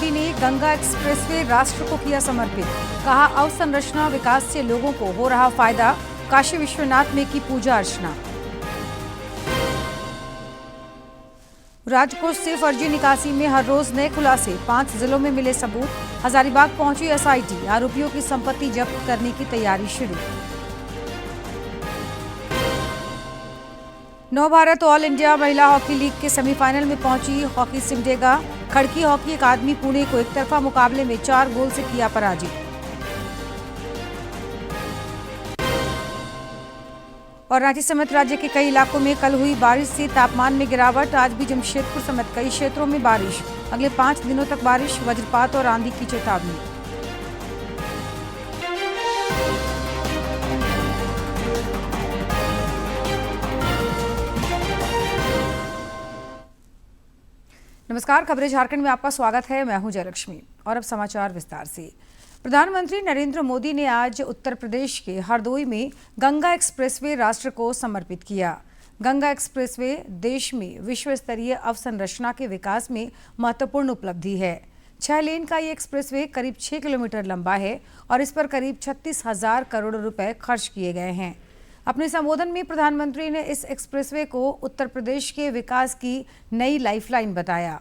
मोदी ने गंगा एक्सप्रेसवे राष्ट्र को किया समर्पित। कहा, अवसंरचना विकास से लोगों को हो रहा फायदा। काशी विश्वनाथ में की पूजा अर्चना। राजकोष से फर्जी निकासी में हर रोज नए खुलासे। 5 जिलों में मिले सबूत। हजारीबाग पहुंची एसआईटी। आरोपियों की संपत्ति जब्त करने की तैयारी शुरू। नव भारत ऑल इंडिया महिला हॉकी लीग के सेमीफाइनल में पहुंची हॉकी सिमडेगा। खड़की हॉकी अकादमी पुणे को एकतरफा मुकाबले में 4 गोल से किया पराजित। और रांची समेत राज्य के कई इलाकों में कल हुई बारिश से तापमान में गिरावट। आज भी जमशेदपुर समेत कई क्षेत्रों में बारिश। अगले 5 दिनों तक बारिश, वज्रपात और आंधी की चेतावनी। नमस्कार, खबरें झारखंड में आपका स्वागत है। मैं हूं जयलक्ष्मी और अब समाचार विस्तार से। प्रधानमंत्री नरेंद्र मोदी ने आज उत्तर प्रदेश के हरदोई में गंगा एक्सप्रेसवे राष्ट्र को समर्पित किया। गंगा एक्सप्रेसवे देश में विश्व स्तरीय अवसंरचना के विकास में महत्वपूर्ण उपलब्धि है। 6 लेन का ये एक्सप्रेसवे करीब 6 किलोमीटर लंबा है और इस पर करीब 36,000 करोड़ रुपए खर्च किए गए हैं। अपने संबोधन में प्रधानमंत्री ने इस एक्सप्रेसवे को उत्तर प्रदेश के विकास की नई लाइफलाइन बताया।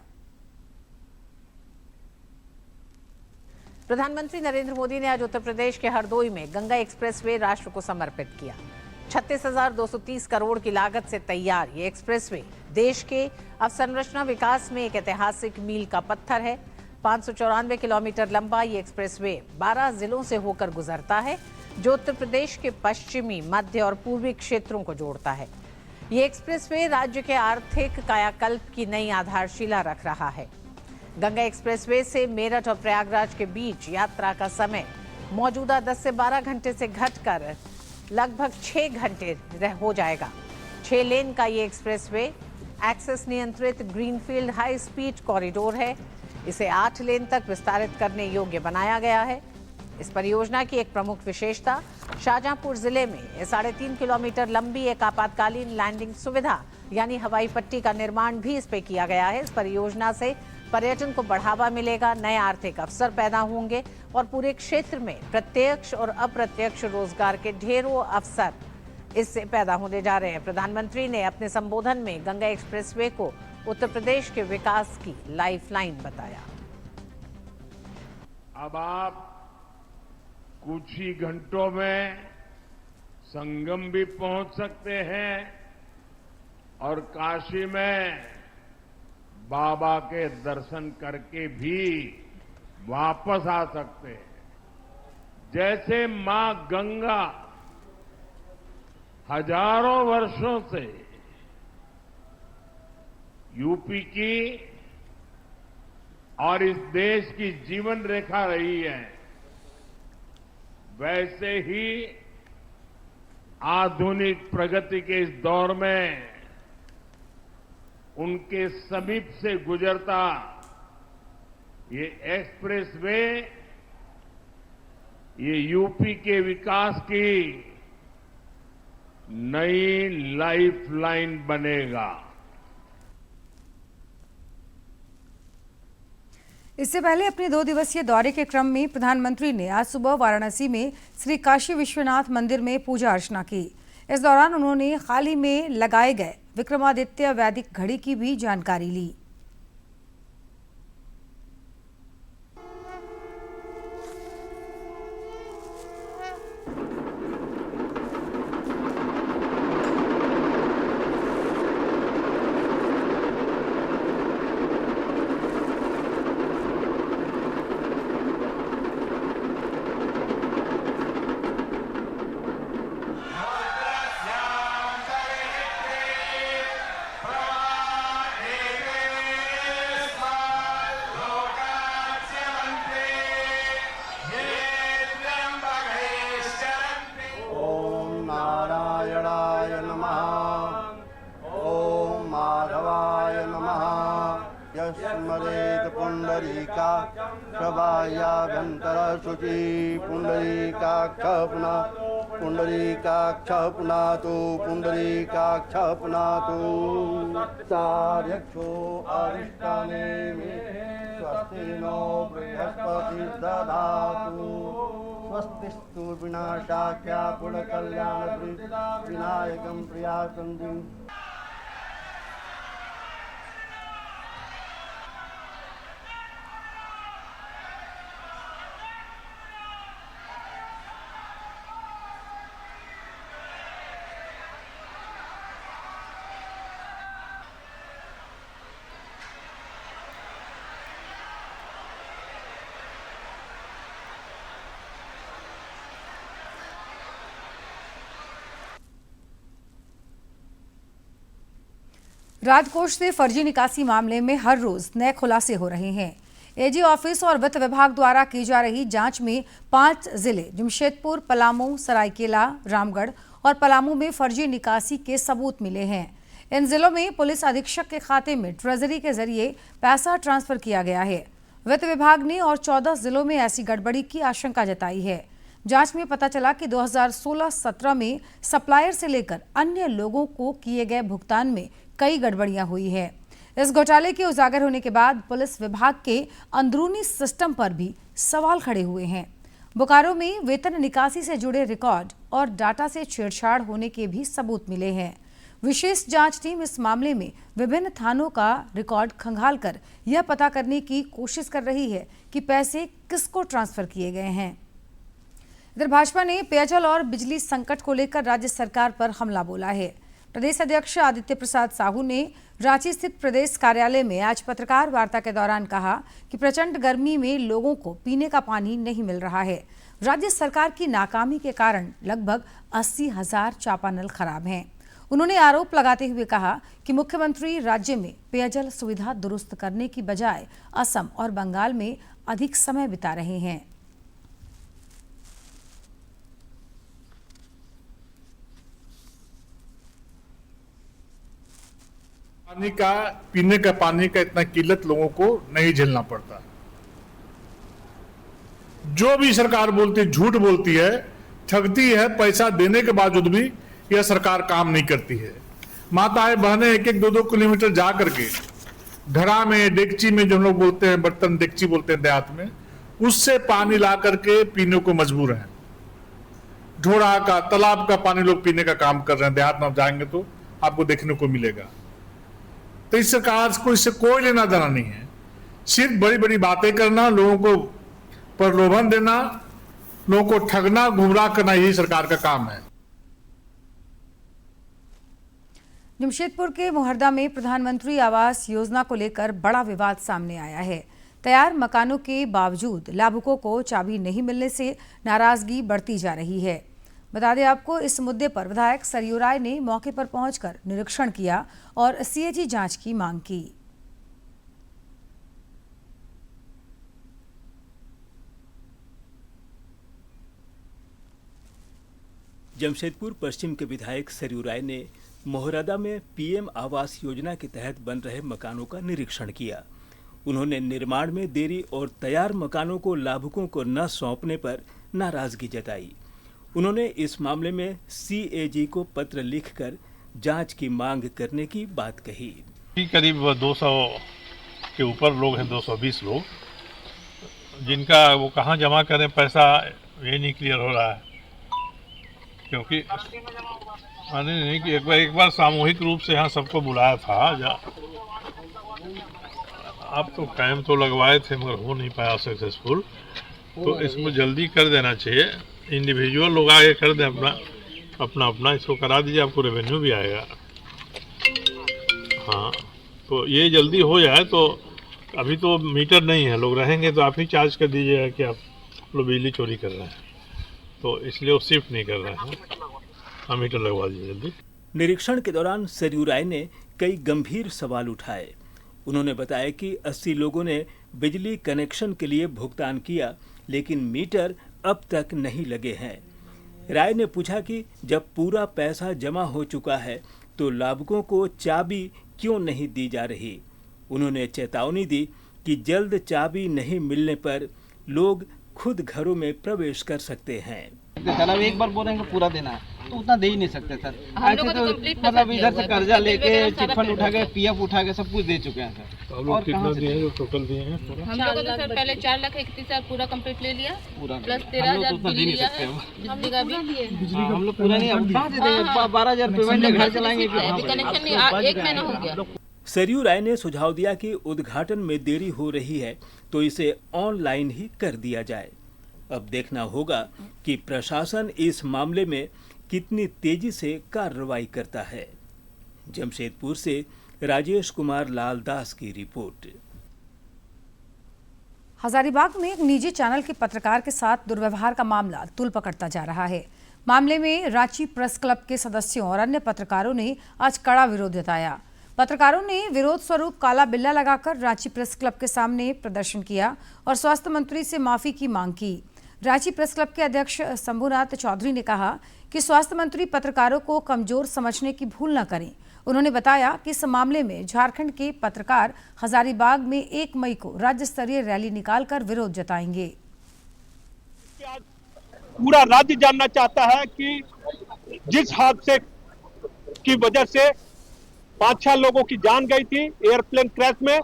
प्रधानमंत्री नरेंद्र मोदी ने आज उत्तर प्रदेश के हरदोई में गंगा एक्सप्रेसवे राष्ट्र को समर्पित किया। 36,230 करोड़ की लागत से तैयार ये एक्सप्रेसवे देश के अवसंरचना विकास में एक ऐतिहासिक मील का पत्थर है। 594 किलोमीटर लंबा ये एक्सप्रेसवे 12 जिलों से होकर गुजरता है, जो उत्तर प्रदेश के पश्चिमी, मध्य और पूर्वी क्षेत्रों को जोड़ता है। ये एक्सप्रेसवे राज्य के आर्थिक कायाकल्प की नई आधारशिला रख रहा है। गंगा एक्सप्रेसवे से मेरठ और प्रयागराज के बीच यात्रा का समय मौजूदा 10 से 12 घंटे से घटकर लगभग 6 घंटे हो जाएगा। 6 लेन का ये एक्सप्रेसवे एक्सेस नियंत्रित ग्रीनफील्ड हाई स्पीड कॉरिडोर है। इसे 8 लेन तक विस्तारित करने योग्य बनाया गया है। इस परियोजना की एक प्रमुख विशेषता शाहजहांपुर जिले में 3.5 किलोमीटर लंबी एक आपातकालीन लैंडिंग सुविधा यानी हवाई पट्टी का निर्माण भी इस पे किया गया है। इस परियोजना से पर्यटन को बढ़ावा मिलेगा, नए आर्थिक अवसर पैदा होंगे और पूरे क्षेत्र में प्रत्यक्ष और अप्रत्यक्ष रोजगार के ढेरों अवसर इससे पैदा होने जा रहे हैं। प्रधानमंत्री ने अपने संबोधन में गंगा एक्सप्रेसवे को उत्तर प्रदेश के विकास की लाइफलाइन बताया। अब आप कुछ ही घंटों में संगम भी पहुंच सकते हैं और काशी में बाबा के दर्शन करके भी वापस आ सकते हैं। जैसे मां गंगा हजारों वर्षों से यूपी की और इस देश की जीवन रेखा रही है, वैसे ही आधुनिक प्रगति के इस दौर में उनके समीप से गुजरता ये एक्सप्रेसवे ये यूपी के विकास की नई लाइफलाइन बनेगा। इससे पहले अपने 2 दिवसीय दौरे के क्रम में प्रधानमंत्री ने आज सुबह वाराणसी में श्री काशी विश्वनाथ मंदिर में पूजा अर्चना की। इस दौरान उन्होंने हाल ही में लगाए गए विक्रमादित्य वैदिक घड़ी की भी जानकारी ली। स्मरेत पुंडरीका प्रभायाभ्यंतर शुचि पुंडरीकाक्ष पुनः पुण्डरीकाक्षः पुनातु पुण्डरीकाक्षः पुनातु चार्यक्षो अरिष्टाने मे स्वस्ति नो बृहस्पति ददातु स्वस्तिस्तु विनाशाख्या पुण्यकल्याण विनायकं प्रियाकन्दि। राजकोष से फर्जी निकासी मामले में हर रोज नए खुलासे हो रहे हैं। एजी ऑफिस और वित्त विभाग द्वारा की जा रही जांच में 5 जिले जमशेदपुर, पलामू, सरायकेला, रामगढ़ और पलामू में फर्जी निकासी के सबूत मिले हैं। इन जिलों में पुलिस अधीक्षक के खाते में ट्रेजरी के जरिए पैसा ट्रांसफर किया गया है। वित्त विभाग ने और 14 जिलों में ऐसी गड़बड़ी की आशंका जताई है। जांच में पता चला कि 2016-17 में सप्लायर से लेकर अन्य लोगों को किए गए भुगतान में कई गड़बड़ियां हुई है। इस घोटाले के उजागर होने के बाद पुलिस विभाग के अंदरूनी सिस्टम पर भी सवाल खड़े हुए हैं। बोकारो में वेतन निकासी से जुड़े रिकॉर्ड और डाटा से छेड़छाड़ होने के भी सबूत मिले हैं। विशेष जांच टीम इस मामले में विभिन्न थानों का रिकॉर्ड खंगाल कर यह पता करने की कोशिश कर रही है कि पैसे किसको ट्रांसफर किए गए हैं। इधर भाजपा ने पेयजल और बिजली संकट को लेकर राज्य सरकार पर हमला बोला है। प्रदेश अध्यक्ष आदित्य प्रसाद साहू ने रांची स्थित प्रदेश कार्यालय में आज पत्रकार वार्ता के दौरान कहा कि प्रचंड गर्मी में लोगों को पीने का पानी नहीं मिल रहा है। राज्य सरकार की नाकामी के कारण लगभग 80,000 चापानल खराब हैं। उन्होंने आरोप लगाते हुए कहा कि मुख्यमंत्री राज्य में पेयजल सुविधा दुरुस्त करने की बजाय असम और बंगाल में अधिक समय बिता रहे हैं। पीने का पानी का इतना किल्लत लोगों को नहीं झेलना पड़ता। जो भी सरकार बोलती है झूठ बोलती है, ठगती है। पैसा देने के बावजूद भी यह सरकार काम नहीं करती है। माताएं बहनें 1-2 किलोमीटर जा करके घड़ा में डेगची में जो लोग बोलते हैं, बर्तन डेगची बोलते हैं देहात में, उससे पानी ला करके पीने को मजबूर हैं। ढोड़ा का, तालाब का पानी लोग पीने का काम कर रहे हैं। देहात में आप जाएंगे तो आपको देखने को मिलेगा। तो इस सरकार को इससे कोई लेना देना नहीं है। सिर्फ बड़ी बड़ी बातें करना, लोगों को प्रलोभन देना, लोगों को ठगना, गुमराह करना, यही सरकार का काम है। जमशेदपुर के मोहर्दा में प्रधानमंत्री आवास योजना को लेकर बड़ा विवाद सामने आया है। तैयार मकानों के बावजूद लाभुकों को चाबी नहीं मिलने से नाराजगी बढ़ती जा रही है। बता दें आपको, इस मुद्दे पर विधायक सरयू राय ने मौके पर पहुंचकर निरीक्षण किया और सीएजी जांच की मांग की। जमशेदपुर पश्चिम के विधायक सरयू राय ने मोहरादा में पीएम आवास योजना के तहत बन रहे मकानों का निरीक्षण किया। उन्होंने निर्माण में देरी और तैयार मकानों को लाभुकों को न सौंपने पर नाराजगी जताई। उन्होंने इस मामले में सीएजी को पत्र लिखकर जांच की मांग करने की बात कही। करीब 200 के ऊपर लोग हैं, 220 लोग, जिनका वो कहाँ जमा करें पैसा ये नहीं क्लियर हो रहा है। क्योंकि नहीं कि एक बार सामूहिक रूप से यहाँ सबको बुलाया था। आप तो कैंप तो लगवाए थे मगर हो नहीं पाया सक्सेसफुल। तो इसको जल्दी कर देना चाहिए। इंडिविजुअल लोग आगे कर दें अपना इसको करा दीजिए, आपको रेवेन्यू भी आएगा। हाँ, तो ये जल्दी हो जाए। तो अभी तो मीटर नहीं है, लोग रहेंगे तो आप ही चार्ज कर दीजिएगा कि आप लोग बिजली चोरी कर रहे हैं। तो इसलिए वो शिफ्ट नहीं कर रहे हैं। हाँ, मीटर लगवा दीजिए जल्दी। निरीक्षण के दौरान सरयू राय ने कई गंभीर सवाल उठाए। उन्होंने बताया कि 80 लोगों ने बिजली कनेक्शन के लिए भुगतान किया, लेकिन मीटर अब तक नहीं लगे हैं। राय ने पूछा कि जब पूरा पैसा जमा हो चुका है तो लाभुकों को चाबी क्यों नहीं दी जा रही। उन्होंने चेतावनी दी कि जल्द चाबी नहीं मिलने पर लोग खुद घरों में प्रवेश कर सकते हैं। सकते सर, अब एक बार बोलेंगे पूरा देना है तो उतना दे ही नहीं सकते सर। हम लोग ऐसे को तो तो complete मतलब पैसा इधर दिया से हुआ है, कर्जा बिल लेके वगैरह सारा चिटफंड पेमेंट उठा के हुआ है। पीएफ उठा के सब कुछ दे चुके हैं सर। आप लोग और कितना कहाँ से दिए हैं, टोटल दिए हैं पूरा? हम लोग को तो सर पहले 4,31,000 पूरा कंप्लीट ले लिया, पूरा प्लस हम लोग 13,000 तो उतना बिल दे नहीं लिया सकते है, हम। बिजली का भी। हाँ, हम लोग पूरा नहीं, अब कहाँ से देंगे? 12,000 पेमेंट है, घर चलाएंगे कि वहाँ कनेक्शन नहीं, 1 महीना हो गया। सरयू राय ने सुझाव दिया कि उद्घाटन में देरी हो रही है तो इसे ऑनलाइन ही कर दिया जाए। अब देखना होगा कि प्रशासन इस मामले में कितनी तेजी से कार्रवाई करता है। जमशेदपुर से राजेश कुमार लाल दास की रिपोर्ट। हजारीबाग में एक निजी चैनल के पत्रकार के साथ दुर्व्यवहार का मामला तूल पकड़ता जा रहा है। मामले में रांची प्रेस क्लब के सदस्यों और अन्य पत्रकारों ने आज कड़ा विरोध जताया। पत्रकारों ने विरोध स्वरूप काला बिल्ला लगाकर रांची प्रेस क्लब के सामने प्रदर्शन किया और स्वास्थ्य मंत्री से माफी की मांग की। रांची प्रेस क्लब के अध्यक्ष शंभुनाथ चौधरी ने कहा कि स्वास्थ्य मंत्री पत्रकारों को कमजोर समझने की भूल न करें। उन्होंने बताया कि इस मामले में झारखंड के पत्रकार हजारीबाग में 1 मई को राज्य स्तरीय रैली निकालकर विरोध जताएंगे। पूरा राज्य जानना चाहता है कि जिस हादसे की वजह से 5-6 लोगों की जान गई थी एयरप्लेन क्रैश में,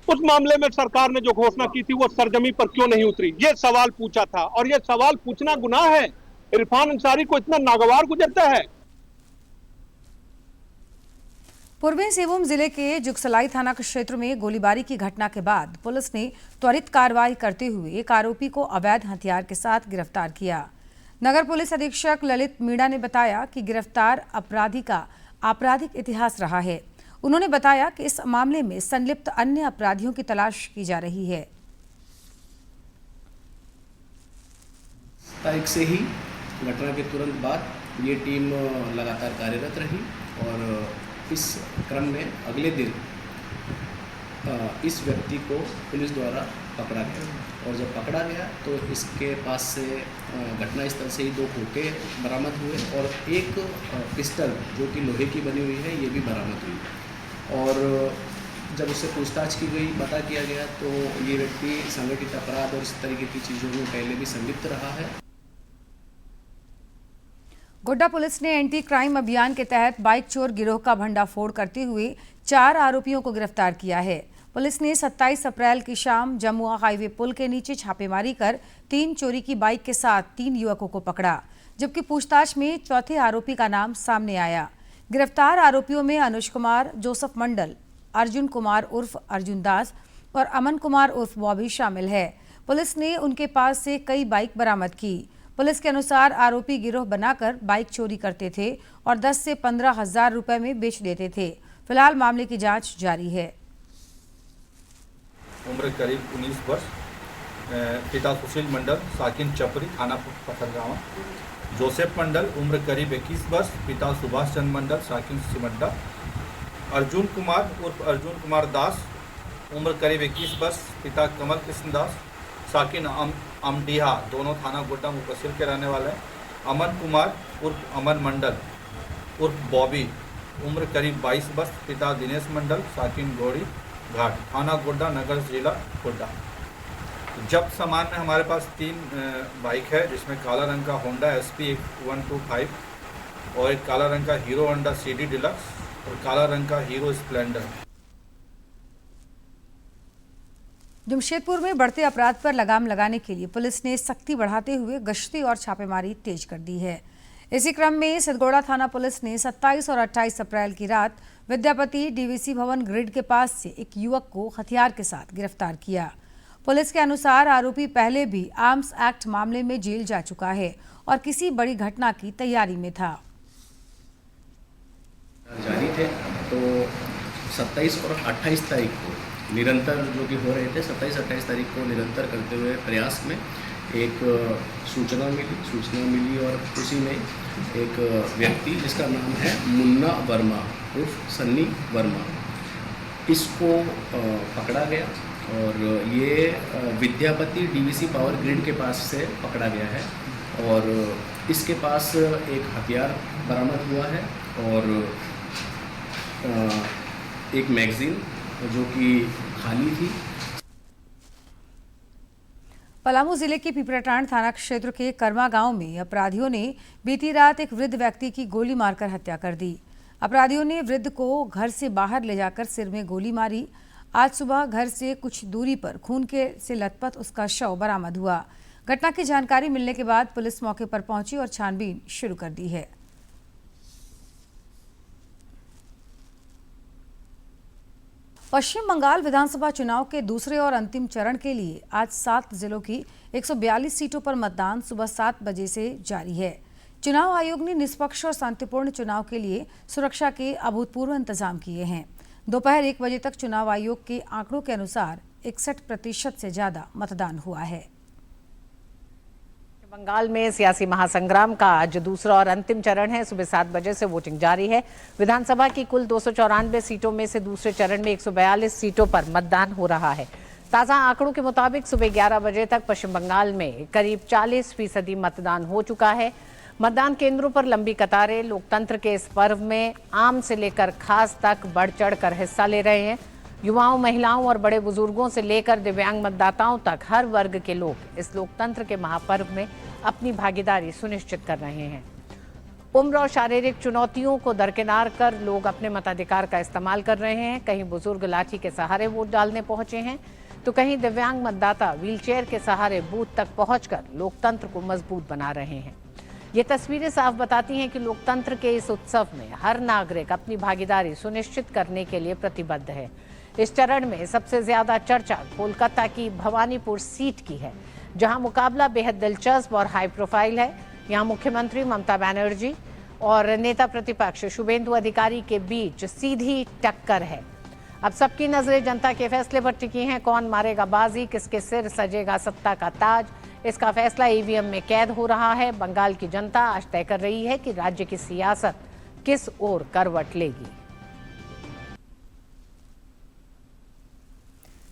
उस मामले में सरकार ने जो घोषणा की थी वो सरजमी पर क्यों नहीं उतरी, ये सवाल पूछा था। और ये सवाल पूछना गुनाह है? इरफान अंसारी को इतना नागवार गुजरता है? पूर्वी सिंहभूम जिले के जुगसलाई थाना क्षेत्र में गोलीबारी की घटना के बाद पुलिस ने त्वरित कार्रवाई करते हुए एक आरोपी को अवैध हथियार के साथ गिरफ्तार किया। नगर पुलिस अधीक्षक ललित मीणा ने बताया कि गिरफ्तार अपराधी का आपराधिक इतिहास रहा है। उन्होंने बताया कि इस मामले में संलिप्त अन्य अपराधियों की तलाश की जा रही है। तारीख से ही घटना के तुरंत बाद ये टीम लगातार कार्यरत रही और इस क्रम में अगले दिन इस व्यक्ति को पुलिस द्वारा पकड़ा गया और जब पकड़ा गया तो इसके पास से घटनास्थल से ही 2 खोखे बरामद हुए और एक पिस्टल जो कि लोहे की बनी हुई है ये भी बरामद हुई। और जब उससे पूछताछ की गई, पता किया गया तो ये व्यक्ति संगठित अपराध और इस तरीके की चीज़ों में पहले भी संलिप्त रहा है। गोड्डा पुलिस ने एंटी क्राइम अभियान के तहत बाइक चोर गिरोह का भंडाफोड़ करते हुए 4 आरोपियों को गिरफ्तार किया है। पुलिस ने 27 अप्रैल की शाम जमुआ हाईवे पुल के नीचे छापेमारी कर 3 चोरी की बाइक के साथ 3 युवकों को पकड़ा, जबकि पूछताछ में चौथे आरोपी का नाम सामने आया। गिरफ्तार आरोपियों में अनुज कुमार, जोसफ मंडल, अर्जुन कुमार उर्फ अर्जुन दास और अमन कुमार उर्फ बॉबी शामिल है। पुलिस ने उनके पास से कई बाइक बरामद की। पुलिस के अनुसार आरोपी गिरोह बनाकर बाइक चोरी करते थे और 10 से 15 हजार रुपए में बेच देते थे। फिलहाल मामले की जांच जारी है। उम्र करीब 19 वर्ष, पिता सुशील मंडल, साकिन चपरी, थाना पथरगांव। जोसेफ मंडल, उम्र करीब 21 वर्ष, पिता सुभाष चंद्र मंडल, साकिन सिमड्डा। अर्जुन कुमार उर्फ अर्जुन कुमार दास, उम्र करीब 21 वर्ष, पिता कमल कृष्ण दास, साकिन अमडीहा, दोनों थाना गोड्डा मुफस्सिल के रहने वाले हैं। अमन कुमार उर्फ अमन मंडल उर्फ बॉबी, उम्र करीब 22 वर्ष, पिता दिनेश मंडल, साकिन गौड़ी घाट, थाना गोड्डा, नगर जिला गोड्डा। जब्त सामान में हमारे पास 3 बाइक है, जिसमें काला रंग का होंडा SP 125 और एक काला रंग का हीरो होंडा CD डिलक्स और काला रंग का हीरो स्प्लेंडर। जमशेदपुर में बढ़ते अपराध पर लगाम लगाने के लिए पुलिस ने सख्ती बढ़ाते हुए गश्ती और छापेमारी तेज कर दी है। इसी क्रम में सिद्धगोड़ा थाना पुलिस ने 27 और 28 अप्रैल की रात विद्यापति DVC भवन ग्रिड के पास से एक युवक को हथियार के साथ गिरफ्तार किया। पुलिस के अनुसार आरोपी पहले भी आर्म्स एक्ट मामले में जेल जा चुका है और किसी बड़ी घटना की तैयारी में था। जारी थे तो 27 और 28 तारीख को निरंतर जो कि हो रहे थे, 27-28 तारीख को निरंतर करते हुए प्रयास में एक सूचना मिली और उसी में एक व्यक्ति जिसका नाम है मुन्ना वर्मा उर्फ सन्नी वर्मा, इसको पकड़ा गया और ये विद्यापति DVC पावर ग्रिड के पास से पकड़ा गया है और इसके पास एक हथियार बरामद हुआ है और एक मैगजीन जो कि खाली थी। पलामू जिले के पिपराटांड थाना क्षेत्र के कर्मा गांव में अपराधियों ने बीती रात एक वृद्ध व्यक्ति की गोली मारकर हत्या कर दी। अपराधियों ने वृद्ध को घर से बाहर ले जाकर सिर में गोली मारी। आज सुबह घर से कुछ दूरी पर खून से लथपथ उसका शव बरामद हुआ। घटना की जानकारी मिलने के बाद पुलिस मौके पर पहुंची और छानबीन शुरू कर दी है। पश्चिम बंगाल विधानसभा चुनाव के दूसरे और अंतिम चरण के लिए आज 7 जिलों की 142 सीटों पर मतदान सुबह 7 बजे से जारी है। चुनाव आयोग ने निष्पक्ष और शांतिपूर्ण चुनाव के लिए सुरक्षा के अभूतपूर्व इंतजाम किए हैं। दोपहर 1 बजे तक चुनाव आयोग के आंकड़ों के अनुसार 61% से ज्यादा मतदान हुआ है। बंगाल में सियासी महासंग्राम का आज दूसरा और अंतिम चरण है। सुबह 7 बजे से वोटिंग जारी है। विधानसभा की कुल 294 सीटों में से दूसरे चरण में 142 सीटों पर मतदान हो रहा है। ताजा आंकड़ों के मुताबिक सुबह 11 बजे तक पश्चिम बंगाल में करीब 40% मतदान हो चुका है। मतदान केंद्रों पर लंबी कतारें लोकतंत्र के इस पर्व में आम से लेकर खास तक बढ़ चढ़ कर हिस्सा ले रहे हैं। युवाओं, महिलाओं और बड़े बुजुर्गों से लेकर दिव्यांग मतदाताओं तक हर वर्ग के लोग इस लोकतंत्र के महापर्व में अपनी भागीदारी सुनिश्चित कर रहे हैं। उम्र और शारीरिक चुनौतियों को दरकिनार कर लोग अपने मताधिकार का इस्तेमाल कर रहे हैं। कहीं बुजुर्ग लाठी के सहारे वोट डालने पहुंचे हैं तो कहीं दिव्यांग मतदाता व्हीलचेयर के सहारे बूथ तक पहुंचकर लोकतंत्र को मजबूत बना रहे हैं। ये तस्वीरें साफ बताती हैं कि लोकतंत्र के इस उत्सव में हर नागरिक अपनी भागीदारी सुनिश्चित करने के लिए प्रतिबद्ध है। इस चरण में सबसे ज्यादा चर्चा कोलकाता की भवानीपुर सीट की है, जहां मुकाबला बेहद दिलचस्प और हाई प्रोफाइल है। यहां मुख्यमंत्री ममता बनर्जी और नेता प्रतिपक्ष शुभेंदु अधिकारी के बीच सीधी टक्कर है। अब सबकी नजरें जनता के फैसले पर टिकी हैं। कौन मारेगा बाजी, किसके सिर सजेगा सत्ता का ताज, इसका फैसला ईवीएम में कैद हो रहा है। बंगाल की जनता आज तय कर रही है कि राज्य की सियासत किस ओर करवट लेगी।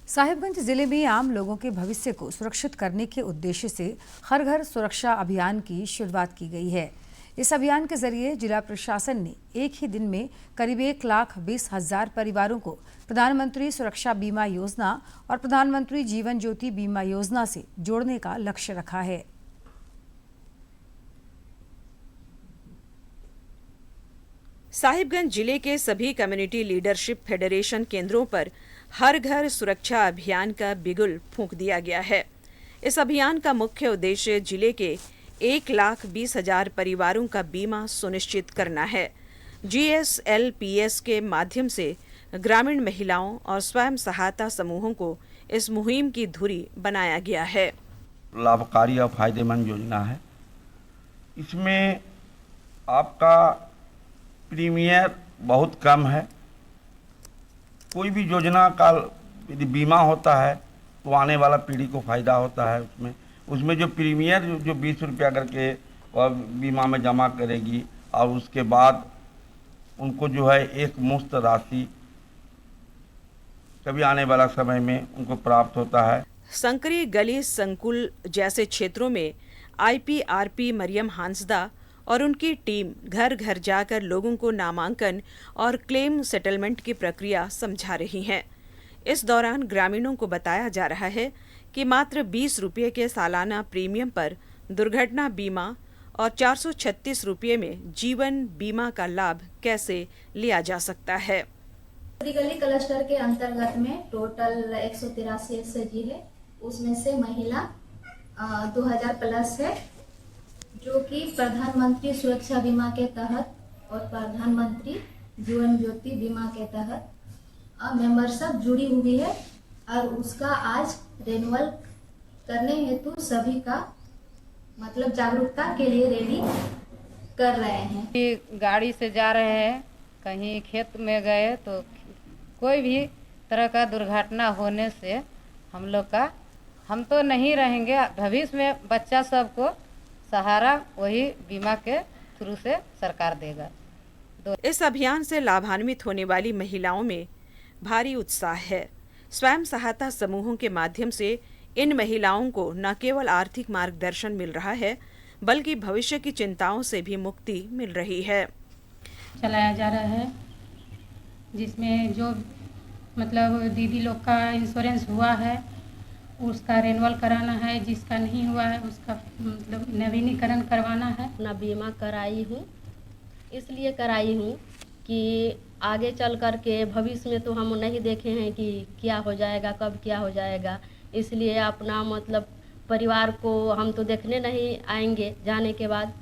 साहिबगंज जिले में आम लोगों के भविष्य को सुरक्षित करने के उद्देश्य से हर घर सुरक्षा अभियान की शुरुआत की गई है। इस अभियान के जरिए जिला प्रशासन ने एक ही दिन में करीब 1,20,000 परिवारों को प्रधानमंत्री सुरक्षा बीमा योजना और प्रधानमंत्री जीवन ज्योति बीमा योजना से जोड़ने का लक्ष्य रखा है। साहिबगंज जिले के सभी कम्युनिटी लीडरशिप फेडरेशन केंद्रों पर हर घर सुरक्षा अभियान का बिगुल फूंक दिया गया है। इस अभियान का मुख्य उद्देश्य जिले के 1,20,000 परिवारों का बीमा सुनिश्चित करना है। GSLPS के माध्यम से ग्रामीण महिलाओं और स्वयं सहायता समूहों को इस मुहिम की धुरी बनाया गया है। लाभकारी और फायदेमंद योजना है। इसमें आपका प्रीमियर बहुत कम है। कोई भी योजना का यदि बीमा होता है तो आने वाला पीढ़ी को फ़ायदा होता है। उसमें जो प्रीमियर जो 20 रुपया करके और बीमा में जमा करेगी और उसके बाद उनको जो है एक मुफ्त राशि कभी आने वाला समय में उनको प्राप्त होता है। संकरी गली संकुल जैसे क्षेत्रों में IPRP मरियम हांसदा और उनकी टीम घर घर जाकर लोगों को नामांकन और क्लेम सेटलमेंट की प्रक्रिया समझा रही हैं। इस दौरान ग्रामीणों को बताया जा रहा है कि मात्र 20 रुपये के सालाना प्रीमियम पर दुर्घटना बीमा और 436 रुपये में जीवन बीमा का लाभ कैसे लिया जा सकता है। गली क्लस्टर के अंतर्गत में टोटल 183 SHG है। उसमें से महिला 2000 प्लस है, जो कि प्रधानमंत्री सुरक्षा बीमा के तहत और प्रधानमंत्री जीवन ज्योति बीमा के तहत मेंबरशिप जुड़ी हुई है और उसका आज रिन्यूअल करने हेतु सभी का मतलब जागरूकता के लिए रैली कर रहे हैं। गाड़ी से जा रहे हैं, कहीं खेत में गए तो कोई भी तरह का दुर्घटना होने से हम तो नहीं रहेंगे। भविष्य में बच्चा सबको सहारा वही बीमा के थ्रू से सरकार देगा। इस अभियान से लाभान्वित होने वाली महिलाओं में भारी उत्साह है। स्वयं सहायता समूहों के माध्यम से इन महिलाओं को न केवल आर्थिक मार्गदर्शन मिल रहा है, बल्कि भविष्य की चिंताओं से भी मुक्ति मिल रही है। चलाया जा रहा है, जिसमें जो मतलब दीदी लोग का इंश्योरेंस हुआ है उसका रेन्युअल कराना है, जिसका नहीं हुआ है उसका मतलब नवीनीकरण करवाना है। अपना बीमा कराई हूँ, इसलिए कराई हूँ कि आगे चल कर के भविष्य में तो हम नहीं देखे हैं कि क्या हो जाएगा, कब क्या हो जाएगा, इसलिए अपना मतलब परिवार को हम तो देखने नहीं आएंगे जाने के बाद,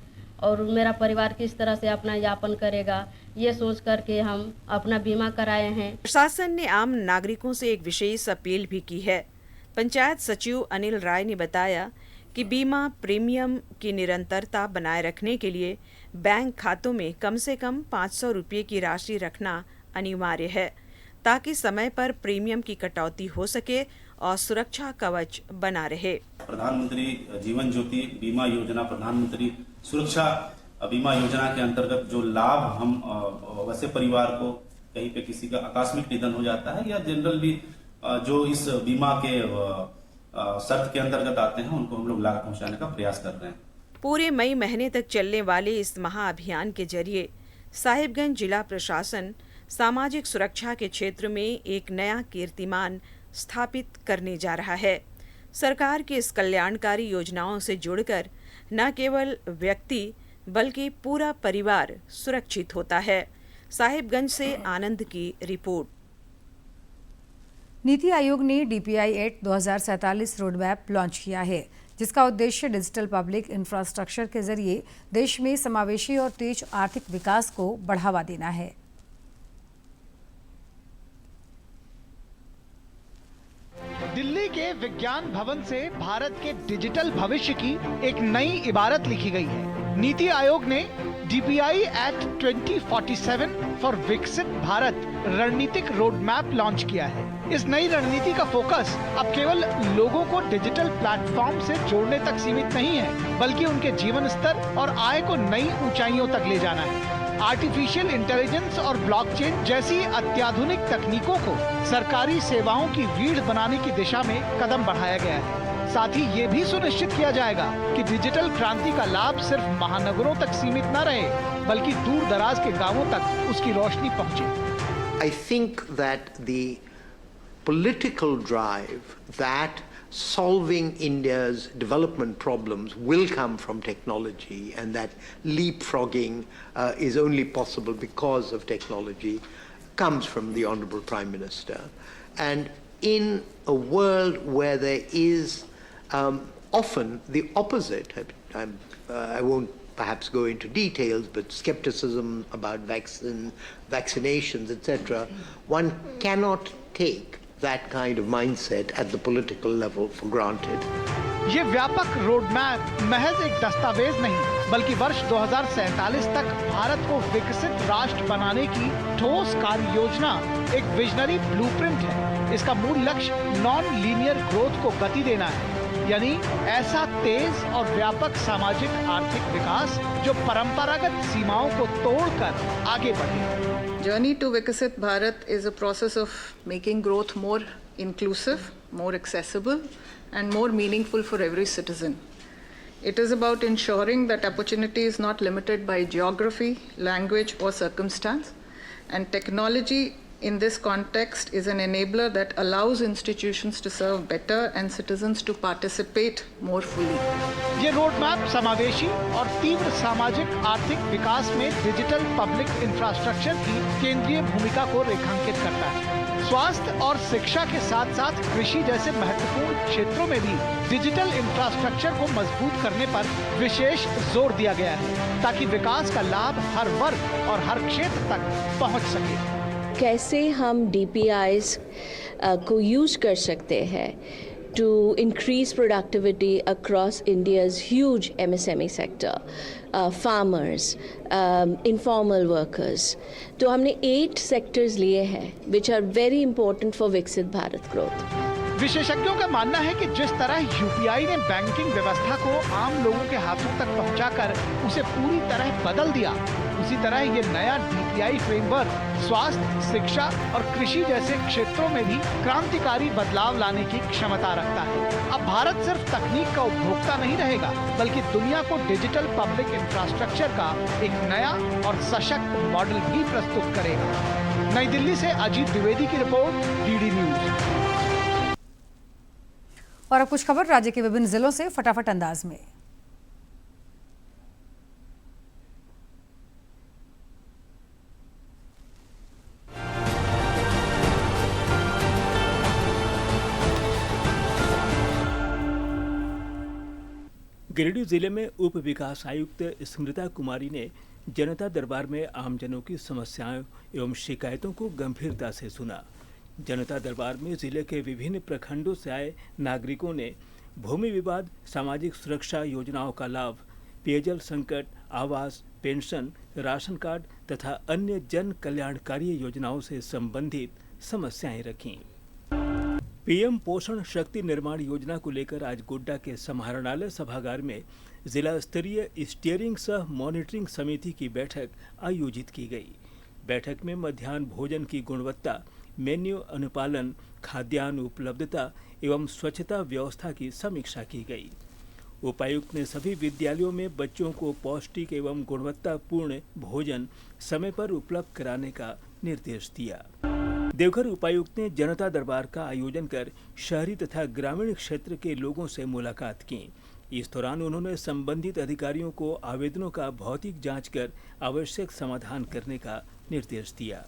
और मेरा परिवार किस तरह से अपना यापन करेगा, ये सोच करके हम अपना बीमा कराए हैं। प्रशासन ने आम नागरिकों से एक विशेष अपील भी की है। पंचायत सचिव अनिल राय ने बताया कि बीमा प्रीमियम की निरंतरता बनाए रखने के लिए बैंक खातों में कम से कम 500 रुपये की राशि रखना अनिवार्य है, ताकि समय पर प्रीमियम की कटौती हो सके और सुरक्षा कवच बना रहे। प्रधानमंत्री जीवन ज्योति बीमा योजना, प्रधानमंत्री सुरक्षा बीमा योजना के अंतर्गत जो लाभ हम वैसे परिवार को कहीं पे किसी का आकस्मिक निधन हो जाता है या जनरल भी जो इस बीमा के शर्त के अंतर्गत आते हैं, उनको हम लोग लाभ पहुंचाने का प्रयास कर रहे हैं। पूरे मई महीने तक चलने वाले इस महाअभियान के जरिए साहिबगंज जिला प्रशासन सामाजिक सुरक्षा के क्षेत्र में एक नया कीर्तिमान स्थापित करने जा रहा है। सरकार की इस कल्याणकारी योजनाओं से जुड़कर न केवल व्यक्ति बल्कि पूरा परिवार सुरक्षित होता है। साहिबगंज से आनंद की रिपोर्ट। नीति आयोग ने DPI Act 2047 road map launch किया है, जिसका उद्देश्य डिजिटल पब्लिक इंफ्रास्ट्रक्चर के जरिए देश में समावेशी और तेज आर्थिक विकास को बढ़ावा देना है। दिल्ली के विज्ञान भवन से भारत के डिजिटल भविष्य की एक नई इबारत लिखी गई है। नीति आयोग ने DPI Act 2047 फॉर विकसित भारत रणनीतिक रोड मैप लॉन्च किया है। इस नई रणनीति का फोकस अब केवल लोगों को डिजिटल प्लेटफॉर्म से जोड़ने तक सीमित नहीं है, बल्कि उनके जीवन स्तर और आय को नई ऊंचाइयों तक ले जाना है। आर्टिफिशियल इंटेलिजेंस और ब्लॉकचेन जैसी अत्याधुनिक तकनीकों को सरकारी सेवाओं की रीढ़ बनाने की दिशा में कदम बढ़ाया गया है। साथ ही ये भी सुनिश्चित किया जाएगा कि डिजिटल क्रांति का लाभ सिर्फ महानगरों तक सीमित न रहे, बल्कि दूर दराज के गांवों तक उसकी रोशनी पहुंचे। I think that the political drive that solving India's development problems will come from technology, and that leapfrogging is only possible because of technology, comes from the Honorable Prime Minister. And in a world where there is often the opposite, I won't perhaps go into details, but skepticism about vaccinations, etc., one cannot take that kind of mindset at the political level for granted. ये व्यापक road map महज एक दस्तावेज नहीं, बल्कि वर्ष 2047 तक भारत को विकसित राष्ट्र बनाने की ठोस कार्य योजना, एक विजनरी ब्लूप्रिंट है। इसका मूल लक्ष्य नॉन लीनियर ग्रोथ को गति देना है, यानी ऐसा तेज और व्यापक सामाजिक आर्थिक विकास जो परंपरागत सीमाओं को तोड़कर आगे बढ़े। Journey to Viksit Bharat is a process of making growth more inclusive, more accessible, and more meaningful for every citizen. It is about ensuring that opportunity is not limited by geography, language, or circumstance, and technology in this context is an enabler that allows institutions to serve better and citizens to participate more fully. ये road map समावेशी और तीव्र सामाजिक आर्थिक विकास में digital public infrastructure की केंद्रीय भूमिका को रेखांकित करता है। स्वास्थ्य और शिक्षा के साथ साथ कृषि जैसे महत्वपूर्ण क्षेत्रों में भी डिजिटल इंफ्रास्ट्रक्चर को मजबूत करने पर विशेष जोर दिया गया है, ताकि विकास का लाभ हर वर्ग और हर क्षेत्र तक पहुंच सके। कैसे हम DPIs को यूज कर सकते हैं to increase productivity across India's huge MSME sector, farmers, informal workers. तो हमने 8 sectors लिए हैं which are very important for Viksit Bharat growth. विशेषज्ञों का मानना है कि जिस तरह UPI ने बैंकिंग व्यवस्था को आम लोगों के हाथों तक पहुंचाकर उसे पूरी तरह बदल दिया, उसी तरह ये नया DPI फ्रेमवर्क स्वास्थ्य, शिक्षा और कृषि जैसे क्षेत्रों में भी क्रांतिकारी बदलाव लाने की क्षमता रखता है। अब भारत सिर्फ तकनीक का उपभोक्ता नहीं रहेगा, बल्कि दुनिया को डिजिटल पब्लिक इंफ्रास्ट्रक्चर का एक नया और सशक्त मॉडल भी प्रस्तुत करेगा। नई दिल्ली से अजीत द्विवेदी की रिपोर्ट, DD न्यूज। और अब कुछ खबर राज्य के विभिन्न जिलों से फटाफट अंदाज में। गिरिडीह जिले में उप विकास आयुक्त स्मृता कुमारी ने जनता दरबार में आमजनों की समस्याएं एवं शिकायतों को गंभीरता से सुना। जनता दरबार में जिले के विभिन्न प्रखंडों से आए नागरिकों ने भूमि विवाद, सामाजिक सुरक्षा योजनाओं का लाभ, पेयजल संकट, आवास, पेंशन, राशन कार्ड तथा अन्य जन कल्याणकारी योजनाओं से संबंधित समस्याएं रखीं। पीएम पोषण शक्ति निर्माण योजना को लेकर आज गोड्डा के समाहरणालय सभागार में जिला स्तरीय स्टीयरिंग सह मॉनिटरिंग समिति की बैठक आयोजित की गई। बैठक में मध्याह्न भोजन की गुणवत्ता, मेन्यू अनुपालन, खाद्यान्न उपलब्धता एवं स्वच्छता व्यवस्था की समीक्षा की गई। उपायुक्त ने सभी विद्यालयों में बच्चों को पौष्टिक एवं गुणवत्तापूर्ण भोजन समय पर उपलब्ध कराने का निर्देश दिया। देवघर उपायुक्त ने जनता दरबार का आयोजन कर शहरी तथा ग्रामीण क्षेत्र के लोगों से मुलाकात की। इस दौरान उन्होंने संबंधित अधिकारियों को आवेदनों का भौतिक जांच कर आवश्यक समाधान करने का निर्देश दिया।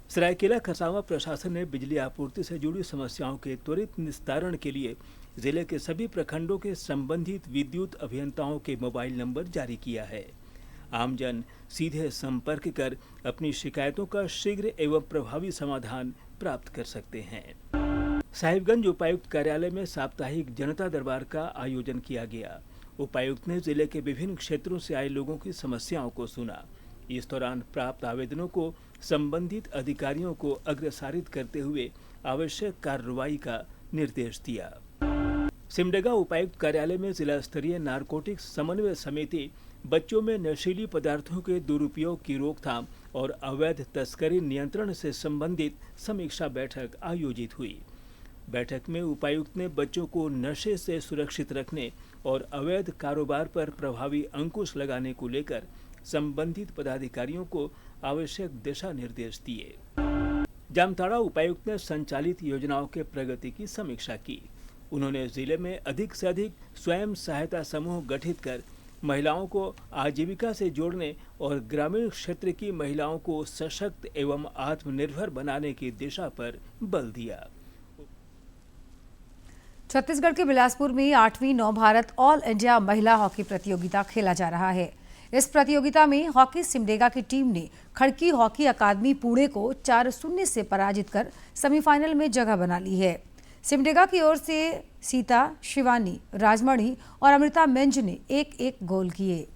सरायकेला खरसावां प्रशासन ने बिजली आपूर्ति से जुड़ी समस्याओं के त्वरित निस्तारण के लिए जिले के सभी प्रखंडों के संबंधित विद्युत अभियंताओं के मोबाइल नंबर जारी किया है। आमजन सीधे संपर्क कर अपनी शिकायतों का शीघ्र एवं प्रभावी समाधान प्राप्त कर सकते हैं। साहिबगंज उपायुक्त कार्यालय में साप्ताहिक जनता दरबार का आयोजन किया गया। उपायुक्त ने जिले के विभिन्न क्षेत्रों से आए लोगों की समस्याओं को सुना। इस दौरान प्राप्त आवेदनों को संबंधित अधिकारियों को अग्रसारित करते हुए आवश्यक कार्रवाई का निर्देश दिया। सिमडेगा उपायुक्त कार्यालय में जिला स्तरीय नारकोटिक्स समन्वय समिति बच्चों में नशीली पदार्थों के दुरुपयोग की रोकथाम और अवैध तस्करी नियंत्रण से संबंधित समीक्षा बैठक आयोजित हुई। बैठक में उपायुक्त ने बच्चों को नशे से सुरक्षित रखने और अवैध कारोबार पर प्रभावी अंकुश लगाने को लेकर संबंधित पदाधिकारियों को आवश्यक दिशा निर्देश दिए। जामताड़ा उपायुक्त ने संचालित योजनाओं के प्रगति की समीक्षा की। उन्होंने जिले में अधिक से अधिक स्वयं सहायता समूह गठित कर महिलाओं को आजीविका से जोड़ने और ग्रामीण क्षेत्र की महिलाओं को सशक्त एवं आत्मनिर्भर बनाने की दिशा पर बल दिया। छत्तीसगढ़ के बिलासपुर में 8वीं नव भारत ऑल इंडिया महिला हॉकी प्रतियोगिता खेला जा रहा है। इस प्रतियोगिता में हॉकी सिमडेगा की टीम ने खड़की हॉकी अकादमी पुणे को 4-0 से पराजित कर सेमीफाइनल में जगह बना ली है। सिमडेगा की ओर से सीता, शिवानी, राजमणि और अमृता मिंज ने एक-एक गोल किए।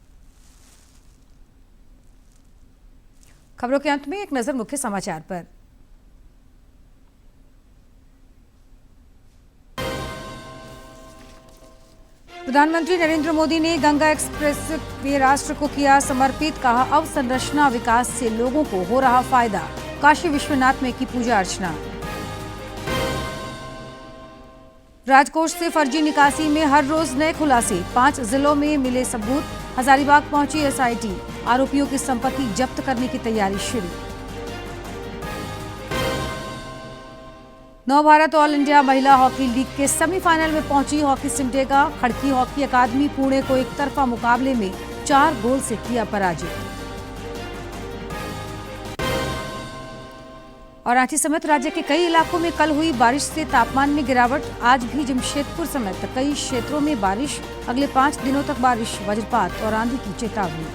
खबरों के अंत में एक नजर मुख्य समाचार पर। प्रधानमंत्री नरेंद्र मोदी ने गंगा एक्सप्रेस वे राष्ट्र को किया समर्पित, कहा अवसंरचना विकास से लोगों को हो रहा फायदा। काशी विश्वनाथ में की पूजा अर्चना। राजकोष से फर्जी निकासी में हर रोज नए खुलासे, 5 जिलों में मिले सबूत। हजारीबाग पहुंची एसआईटी, आरोपियों की संपत्ति जब्त करने की तैयारी शुरू। नव भारत ऑल इंडिया महिला हॉकी लीग के सेमीफाइनल में पहुंची हॉकी सिमडेगा। खड़की हॉकी अकादमी पुणे को एक तरफा मुकाबले में 4 गोल से किया पराजित। और रांची समेत राज्य के कई इलाकों में कल हुई बारिश से तापमान में गिरावट। आज भी जमशेदपुर समेत कई क्षेत्रों में बारिश। अगले 5 दिनों तक बारिश, वज्रपात और आंधी की चेतावनी।